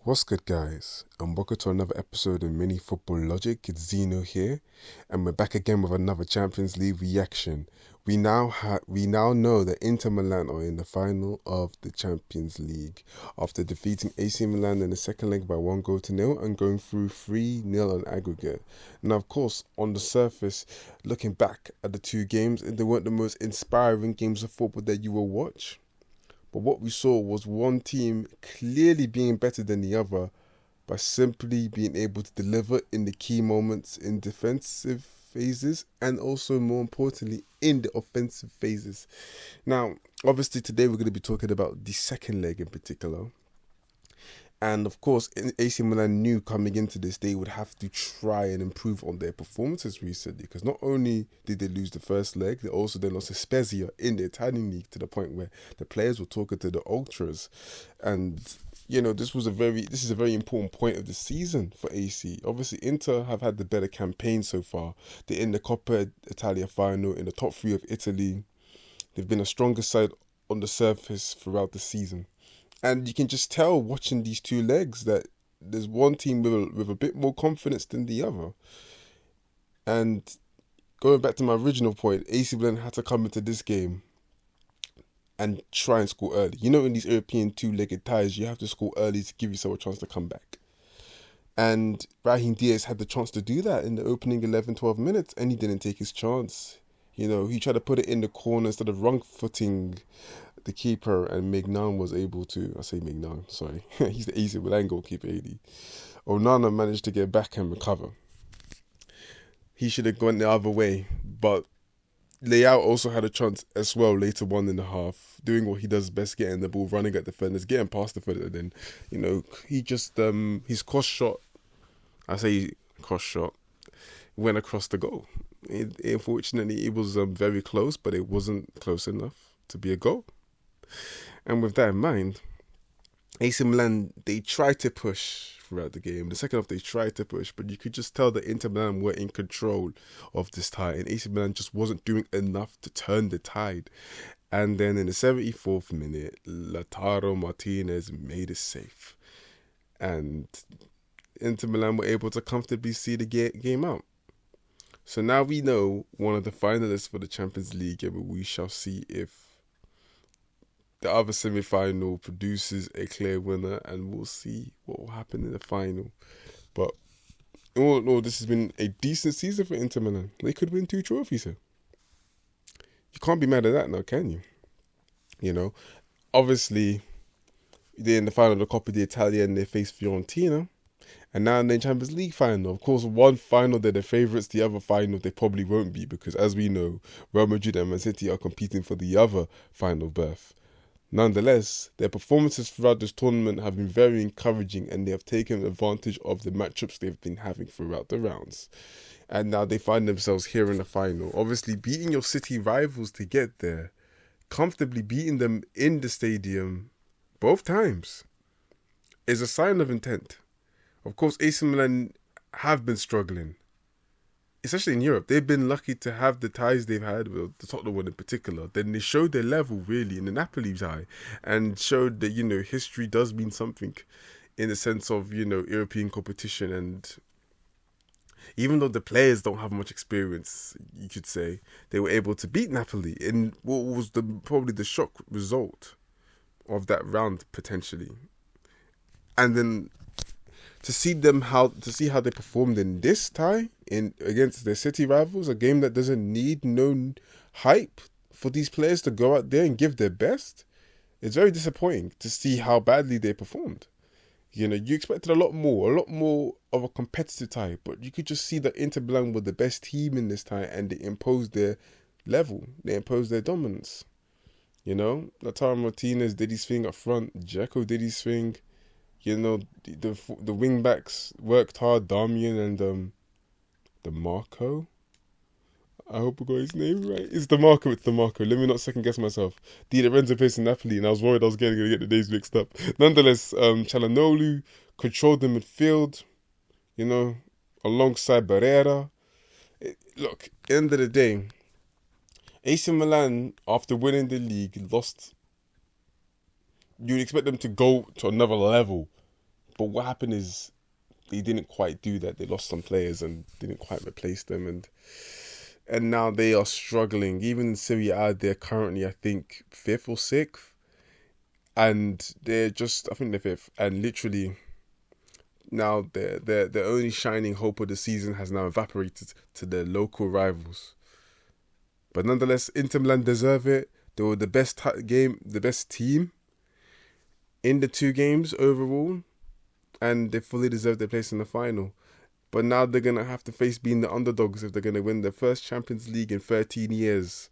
What's good, guys? And welcome to another episode of Mini Football Logic. It's Zeno here, and we're back again with another Champions League reaction. We now know that Inter Milan are in the final of the Champions League after defeating AC Milan in the second leg by 1-0 and going through 3-0 on aggregate. Now, of course, on the surface, looking back at the two games, they weren't the most inspiring games of football that you will watch. But what we saw was one team clearly being better than the other by simply being able to deliver in the key moments in defensive phases and also, more importantly, in the offensive phases. Now, obviously, today we're going to be talking about the second leg in particular. And of course, AC Milan knew coming into this, they would have to try and improve on their performances recently. Because not only did they lose the first leg, they also then lost to Spezia in the Italian league to the point where the players were talking to the ultras. And, you know, this is a very important point of the season for AC. Obviously, Inter have had the better campaign so far. They're in the Coppa Italia final, in the top three of Italy. They've been a stronger side on the surface throughout the season. And you can just tell watching these two legs that there's one team with a bit more confidence than the other. And going back to my original point, AC Milan had to come into this game and try and score early. You know, in these European two-legged ties, you have to score early to give yourself a chance to come back. And Brahim Diaz had the chance to do that in the opening 11, 12 minutes, and he didn't take his chance. You know, he tried to put it in the corner instead of wrong-footing the keeper, and Mignan was able to, he's the AC Milan goalkeeper, AD. Onana managed to get back and recover. He should have gone the other way, but Leao also had a chance as well later on in the half, doing what he does best, getting the ball, running at defenders, getting past the defender. Then, you know, he just, his cross shot went across the goal. Unfortunately, it was very close, but it wasn't close enough to be a goal. And with that in mind, AC Milan, they tried to push throughout the game. The second half, they tried to push, but you could just tell that Inter Milan were in control of this tie, and AC Milan just wasn't doing enough to turn the tide. And then in the 74th minute, Lautaro Martinez made it safe. And Inter Milan were able to comfortably see the game out. So now we know one of the finalists for the Champions League, and we shall see if the other semi-final produces a clear winner, and we'll see what will happen in the final. But all in all, this has been a decent season for Inter Milan. They could win 2 trophies here. You can't be mad at that now, can you? You know, obviously, they're in the final of the Coppa Italia and they face Fiorentina. And now in the Champions League final, of course, one final they're the favourites, the other final they probably won't be, because as we know, Real Madrid and Man City are competing for the other final berth. Nonetheless, their performances throughout this tournament have been very encouraging, and they have taken advantage of the matchups they've been having throughout the rounds. And now they find themselves here in the final. Obviously, beating your City rivals to get there, comfortably beating them in the stadium both times, is a sign of intent. Of course, AC Milan have been struggling, especially in Europe. They've been lucky to have the ties they've had, with the Tottenham one in particular. Then they showed their level, really, in the Napoli tie, and showed that, you know, history does mean something in the sense of, you know, European competition. And even though the players don't have much experience, you could say, they were able to beat Napoli in what was probably the shock result of that round, potentially. And then to see how they performed in this tie against their City rivals, a game that doesn't need no hype for these players to go out there and give their best, it's very disappointing to see how badly they performed. You know, you expected a lot more of a competitive tie, but you could just see that Inter Milan were the best team in this tie, and they imposed their level, they imposed their dominance. You know, Lautaro Martinez did his thing up front, Dzeko did his thing. You know, the wing backs worked hard, Damian and DeMarco. I hope I got his name right. It's DeMarco. Let me not second guess myself. Di Lorenzo facing Napoli, and I was worried I was going to get the names mixed up. Nonetheless, Çalhanoğlu controlled the midfield, you know, alongside Barrera. Look, at the end of the day, AC Milan, after winning the league, lost. You'd expect them to go to another level But what happened is they didn't quite do that. They lost some players and didn't quite replace them, and now they are struggling. Even in Serie A, they're currently, I think, 5th or 6th, and they're just, I think they're 5th, and literally now their only shining hope of the season has now evaporated to their local rivals. But nonetheless, Inter Milan deserve it. They were the best team in the 2 games overall, and they fully deserve their place in the final. But now they're going to have to face being the underdogs if they're going to win their first Champions League in 13 years.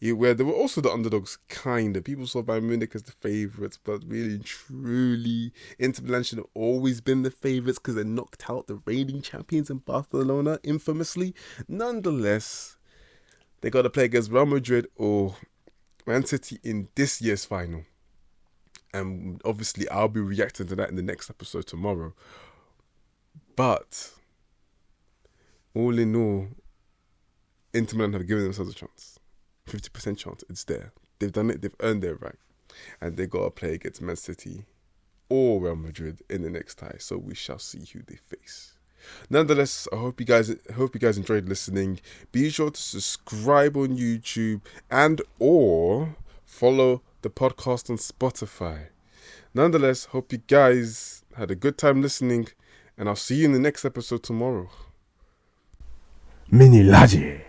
Where they were also the underdogs, kind of. People saw Bayern Munich as the favourites, but really and truly, Inter Milan should have always been the favourites because they knocked out the reigning champions in Barcelona, infamously. Nonetheless, they got to play against Real Madrid or Man City in this year's final. And obviously, I'll be reacting to that in the next episode tomorrow. But all in all, Inter Milan have given themselves a chance. 50% chance. It's there. They've done it. They've earned their right. And they got to play against Man City or Real Madrid in the next tie. So we shall see who they face. Nonetheless, I hope you guys enjoyed listening. Be sure to subscribe on YouTube and or follow the podcast on Spotify. Nonetheless, hope you guys had a good time listening, and I'll see you in the next episode tomorrow. Mini Laje.